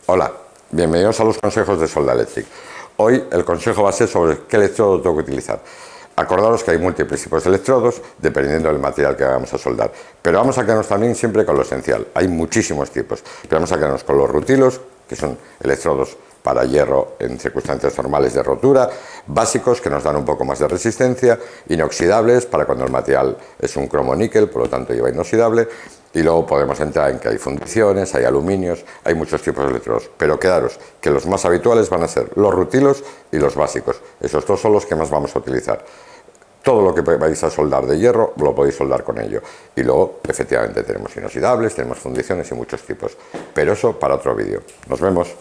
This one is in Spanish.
Hola, bienvenidos a los consejos de Solda Electric. Hoy el consejo va a ser sobre qué electrodo tengo que utilizar. Acordaros que hay múltiples tipos de electrodos dependiendo del material que vamos a soldar, pero vamos a quedarnos también siempre con lo esencial. Hay muchísimos tipos, pero vamos a quedarnos con los rutilos, que son electrodos para hierro en circunstancias normales de rotura, básicos que nos dan un poco más de resistencia, inoxidables para cuando el material es un cromo-níquel, por lo tanto lleva inoxidable, y luego podemos entrar en que hay fundiciones, hay aluminios, hay muchos tipos de electrodos, pero quedaros que los más habituales van a ser los rutilos y los básicos. Esos dos son los que más vamos a utilizar. Todo lo que vais a soldar de hierro lo podéis soldar con ello. Y luego, efectivamente, tenemos inoxidables, tenemos fundiciones y muchos tipos. Pero eso para otro vídeo. Nos vemos.